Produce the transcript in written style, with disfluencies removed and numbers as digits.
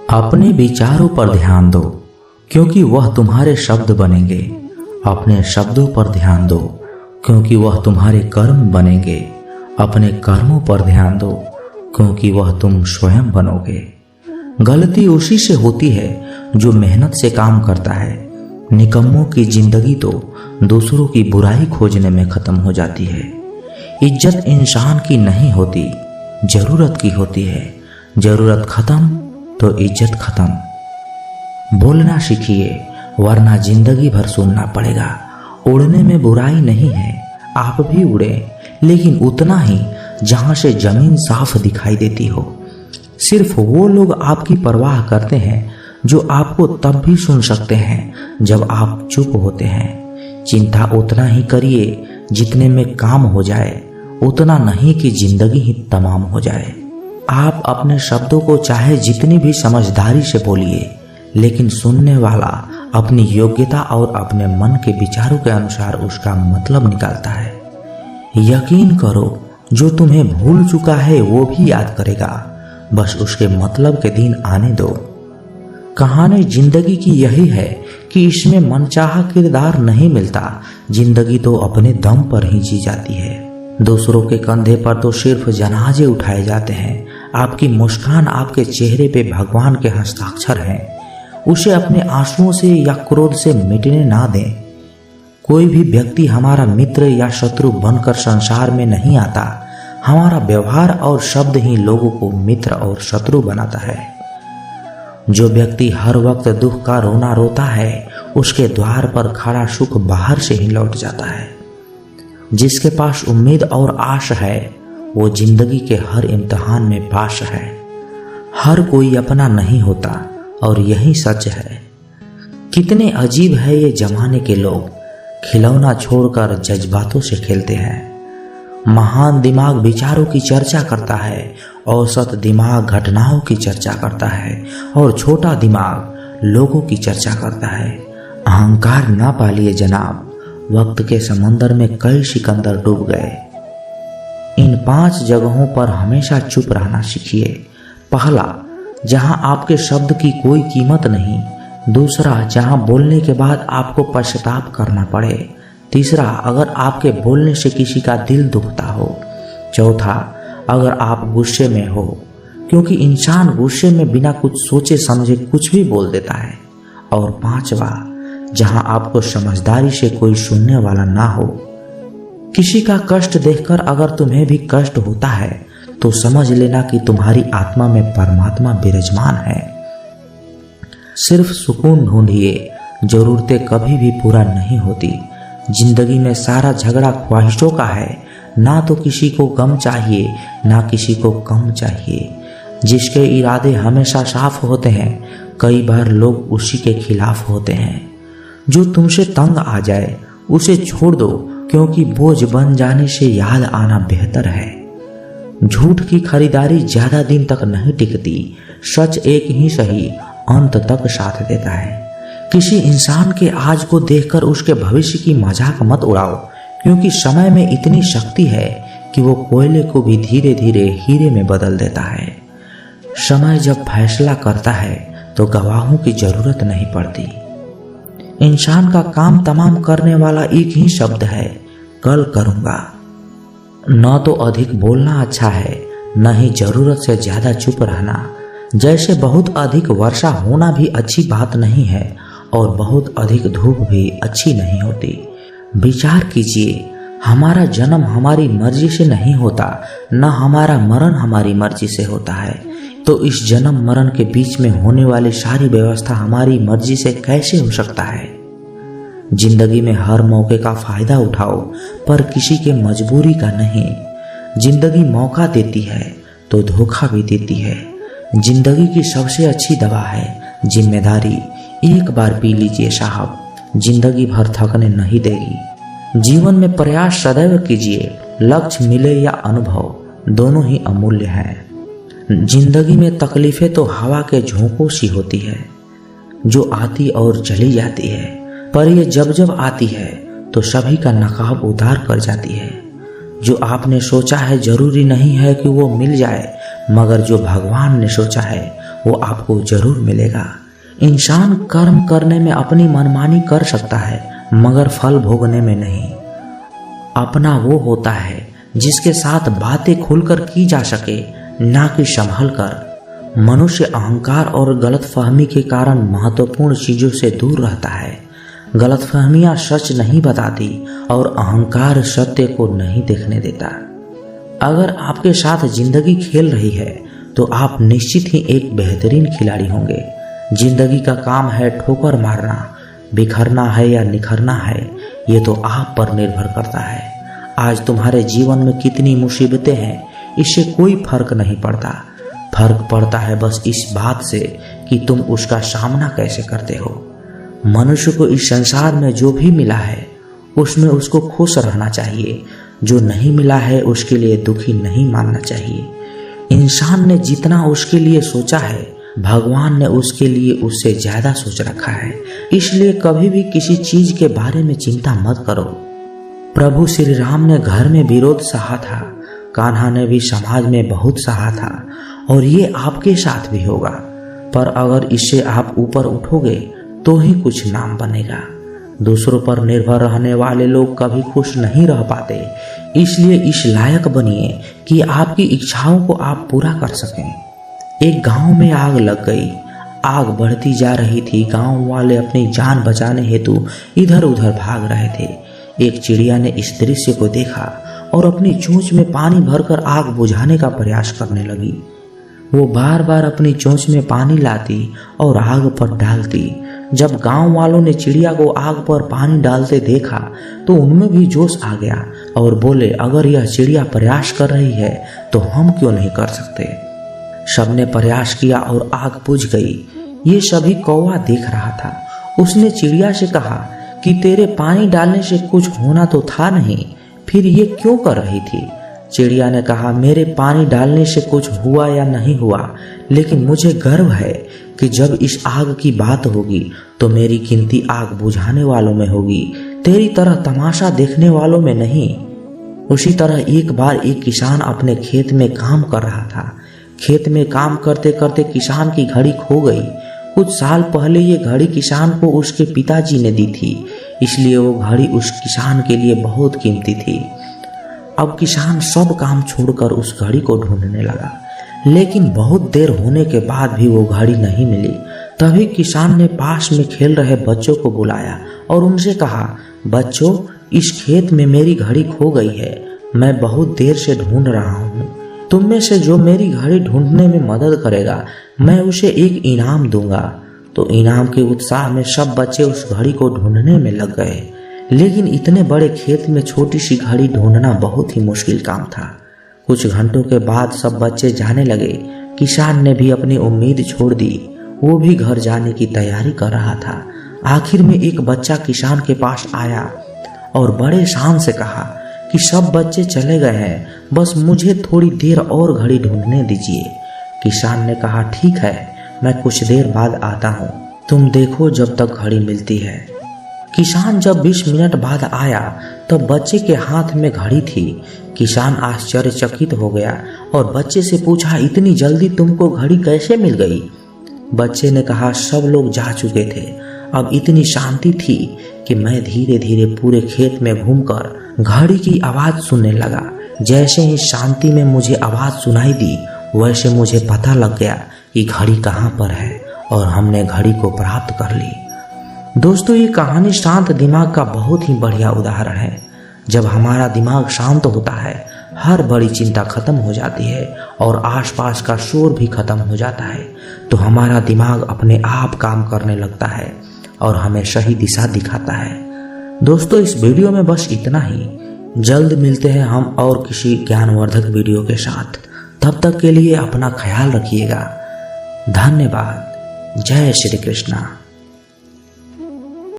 अपने विचारों पर ध्यान दो, क्योंकि वह तुम्हारे शब्द बनेंगे। अपने शब्दों पर ध्यान दो, क्योंकि वह तुम्हारे कर्म बनेंगे। अपने कर्मों पर ध्यान दो, क्योंकि वह तुम स्वयं बनोगे। गलती उसी से होती है जो मेहनत से काम करता है। निकम्मों की जिंदगी तो दूसरों की बुराई खोजने में खत्म हो जाती है। इज्जत इंसान की नहीं होती, जरूरत की होती है। जरूरत खत्म तो इज्जत खत्म। बोलना सीखिए, वरना जिंदगी भर सुनना पड़ेगा। उड़ने में बुराई नहीं है, आप भी उड़े, लेकिन उतना ही जहां से जमीन साफ दिखाई देती हो। सिर्फ वो लोग आपकी परवाह करते हैं जो आपको तब भी सुन सकते हैं जब आप चुप होते हैं। चिंता उतना ही करिए जितने में काम हो जाए, उतना नहीं कि जिंदगी ही तमाम हो जाए। आप अपने शब्दों को चाहे जितनी भी समझदारी से बोलिए, लेकिन सुनने वाला अपनी योग्यता और अपने मन के विचारों के अनुसार उसका मतलब निकालता है। यकीन करो, जो तुम्हें भूल चुका है वो भी याद करेगा, बस उसके मतलब के दिन आने दो। कहानी जिंदगी की यही है कि इसमें मनचाहा किरदार नहीं मिलता। जिंदगी तो अपने दम पर ही जी जाती है। दूसरों के कंधे पर तो सिर्फ जनाजे उठाए जाते हैं। आपकी मुस्कान, आपके चेहरे पे भगवान के हस्ताक्षर हैं। उसे अपने आंसुओं से या क्रोध से मिटने ना दें। कोई भी व्यक्ति हमारा मित्र या शत्रु बनकर संसार में नहीं आता। हमारा व्यवहार और शब्द ही लोगों को मित्र और शत्रु बनाता है। जो व्यक्ति हर वक्त दुख का रोना रोता है, उसके द्वार पर खड़ा सुख बाहर से ही लौट जाता है। जिसके पास उम्मीद और आश है, वो जिंदगी के हर इम्तिहान में पास है। हर कोई अपना नहीं होता, और यही सच है। कितने अजीब है ये जमाने के लोग, खिलौना छोड़कर जज्बातों से खेलते हैं। महान दिमाग विचारों की चर्चा करता है, औसत दिमाग घटनाओं की चर्चा करता है, और छोटा दिमाग लोगों की चर्चा करता है। अहंकार ना पालिए जनाब, वक्त के समंदर में कई सिकंदर डूब गए। इन 5 जगहों पर हमेशा चुप रहना सीखिए। पहला, जहां आपके शब्द की कोई कीमत नहीं। दूसरा, जहां बोलने के बाद आपको पश्चाताप करना पड़े। तीसरा, अगर आपके बोलने से किसी का दिल दुखता हो। चौथा, अगर आप गुस्से में हो, क्योंकि इंसान गुस्से में बिना कुछ सोचे समझे कुछ भी बोल देता है। और पांचवा, जहां आपको समझदारी से कोई सुनने वाला ना हो। किसी का कष्ट देखकर अगर तुम्हें भी कष्ट होता है, तो समझ लेना कि तुम्हारी आत्मा में परमात्मा विराजमान है। सिर्फ सुकून ढूंढिए, जरूरतें कभी भी पूरा नहीं होती। जिंदगी में सारा झगड़ा ख्वाहिशों का है। ना तो किसी को गम चाहिए, ना किसी को कम चाहिए। जिसके इरादे हमेशा साफ होते हैं, कई बार लोग उसी के खिलाफ होते हैं। जो तुमसे तंग आ जाए उसे छोड़ दो, क्योंकि बोझ बन जाने से याद आना बेहतर है। झूठ की खरीदारी ज्यादा दिन तक नहीं टिकती। सच एक ही सही अंत तक साथ देता है। किसी इंसान के आज को देखकर उसके भविष्य की मजाक मत उड़ाओ, क्योंकि समय में इतनी शक्ति है कि वो कोयले को भी धीरे धीरे हीरे में बदल देता है। समय जब फैसला करता है तो गवाहों की जरूरत नहीं पड़ती। इंसान का काम तमाम करने वाला एक ही शब्द है, कल करूंगा। न तो अधिक बोलना अच्छा है, न ही जरूरत से ज्यादा चुप रहना। जैसे बहुत अधिक वर्षा होना भी अच्छी बात नहीं है, और बहुत अधिक धूप भी अच्छी नहीं होती। विचार कीजिए, हमारा जन्म हमारी मर्जी से नहीं होता, न हमारा मरण हमारी मर्जी से होता है। तो इस जन्म मरण के बीच में होने वाली सारी व्यवस्था हमारी मर्जी से कैसे हो सकता है। जिंदगी में हर मौके का फायदा उठाओ, पर किसी के मजबूरी का नहीं। जिंदगी मौका देती है तो धोखा भी देती है। जिंदगी की सबसे अच्छी दवा है जिम्मेदारी। एक बार पी लीजिए साहब, जिंदगी भर थकने नहीं देगी। जीवन में प्रयास सदैव कीजिए, लक्ष्य मिले या अनुभव, दोनों ही अमूल्य हैं। जिंदगी में तकलीफें तो हवा के झोंकों सी होती है, जो आती और चली जाती है, पर ये जब जब आती है तो सभी का नकाब उतार कर जाती है। जो आपने सोचा है जरूरी नहीं है कि वो मिल जाए, मगर जो भगवान ने सोचा है वो आपको जरूर मिलेगा। इंसान कर्म करने में अपनी मनमानी कर सकता है, मगर फल भोगने में नहीं। अपना वो होता है जिसके साथ बातें खुलकर की जा सके, ना कि संभल कर। मनुष्य अहंकार और गलतफहमी के कारण महत्वपूर्ण चीजों से दूर रहता है। गलतफहमियां सच नहीं बताती और अहंकार सत्य को नहीं देखने देता। अगर आपके साथ जिंदगी खेल रही है तो आप निश्चित ही एक बेहतरीन खिलाड़ी होंगे। जिंदगी का काम है ठोकर मारना, बिखरना है या निखरना है, ये तो आप पर निर्भर करता है। आज तुम्हारे जीवन में कितनी मुसीबतें हैं, इससे कोई फर्क नहीं पड़ता। फर्क पड़ता है बस इस बात से कि तुम उसका सामना कैसे करते हो। मनुष्य को इस संसार में जो भी मिला है उसमें उसको खुश रहना चाहिए। जो नहीं मिला है उसके लिए दुखी नहीं मानना चाहिए। इंसान ने जितना उसके लिए सोचा है, भगवान ने उसके लिए उससे ज्यादा सोच रखा है। इसलिए कभी भी किसी चीज के बारे में चिंता मत करो। प्रभु श्री राम ने घर में विरोध सहा था, कान्हा ने भी समाज में बहुत सहा था, और ये आपके साथ भी होगा। पर अगर इससे आप ऊपर उठोगे तो ही कुछ नाम बनेगा। दूसरों पर निर्भर रहने वाले लोग कभी खुश नहीं रह पाते। इसलिए इस लायक बनिए कि आपकी इच्छाओं को आप पूरा कर सकें। एक गांव में आग लग गई। आग बढ़ती जा रही थी। गांव वाले अपनी जान बचाने हेतु इधर उधर भाग रहे थे। एक चिड़िया ने इस दृश्य को देखा और अपनी चोंच में पानी भरकर आग बुझाने का प्रयास करने लगी। वो बार बार अपनी चोंच में पानी लाती और आग पर डालती। जब गांव वालों ने चिड़िया को आग पर पानी डालते देखा तो उनमें भी जोश आ गया और बोले, अगर यह चिड़िया प्रयास कर रही है तो हम क्यों नहीं कर सकते। सबने प्रयास किया और आग बुझ गई। ये सभी कौवा देख रहा था। उसने चिड़िया से कहा कि तेरे पानी डालने से कुछ होना तो था नहीं, फिर ये क्यों कर रही थी। चिड़िया ने कहा, मेरे पानी डालने से कुछ हुआ या नहीं हुआ, लेकिन मुझे गर्व है कि जब इस आग की बात होगी तो मेरी गिनती आग बुझाने वालों में होगी, तेरी तरह तमाशा देखने वालों में नहीं। उसी तरह एक बार एक किसान अपने खेत में काम कर रहा था। खेत में काम करते करते किसान की घड़ी खो गई। कुछ साल पहले ये घड़ी किसान को उसके पिताजी ने दी थी, इसलिए वो घड़ी उस किसान के लिए बहुत कीमती थी। अब किसान सब काम छोड़कर उस घड़ी को ढूंढने लगा, लेकिन बहुत देर होने के बाद भी वो घड़ी नहीं मिली। तभी किसान ने पास में खेल रहे बच्चों को बुलाया और उनसे कहा, बच्चों, इस खेत में मेरी घड़ी खो गई है। मैं बहुत देर से ढूंढ रहा हूँ। तुम में से जो मेरी घड़ी ढूंढने में मदद करेगा, मैं उसे एक इनाम दूंगा। तो इनाम के उत्साह में सब बच्चे उस घड़ी को ढूंढने में लग गए। लेकिन इतने बड़े खेत में छोटी सी घड़ी ढूंढना बहुत ही मुश्किल काम था। कुछ घंटों के बाद सब बच्चे जाने लगे। किसान ने भी अपनी उम्मीद छोड़ दी। वो भी घर जाने की तैयारी कर रहा था। आखिर में एक बच्चा किसान के पास आया और बड़े शान से कहा कि सब बच्चे चले गए हैं, बस मुझे थोड़ी देर और घड़ी ढूंढने दीजिए। किसान ने कहा, ठीक है, मैं कुछ देर बाद आता हूँ, तुम देखो जब तक घड़ी मिलती है। किसान जब 20 मिनट बाद आया तब बच्चे के हाथ में घड़ी थी। किसान आश्चर्यचकित हो गया और बच्चे से पूछा, इतनी जल्दी तुमको घड़ी कैसे मिल गई। बच्चे ने कहा, सब लोग जा चुके थे। अब इतनी शांति थी कि मैं धीरे धीरे पूरे खेत में घूमकर घड़ी की आवाज सुनने लगा। जैसे ही शांति में मुझे आवाज सुनाई दी, वैसे मुझे पता लग गया कि घड़ी कहाँ पर है और हमने घड़ी को प्राप्त कर ली। दोस्तों, ये कहानी शांत दिमाग का बहुत ही बढ़िया उदाहरण है। जब हमारा दिमाग शांत होता है, हर बड़ी चिंता खत्म हो जाती है और आसपास का शोर भी खत्म हो जाता है, तो हमारा दिमाग अपने आप काम करने लगता है और हमें सही दिशा दिखाता है। दोस्तों, इस वीडियो में बस इतना ही। जल्द मिलते हैं हम और किसी ज्ञानवर्धक वीडियो के साथ। तब तक के लिए अपना ख्याल रखिएगा। धन्यवाद। जय श्री कृष्णा।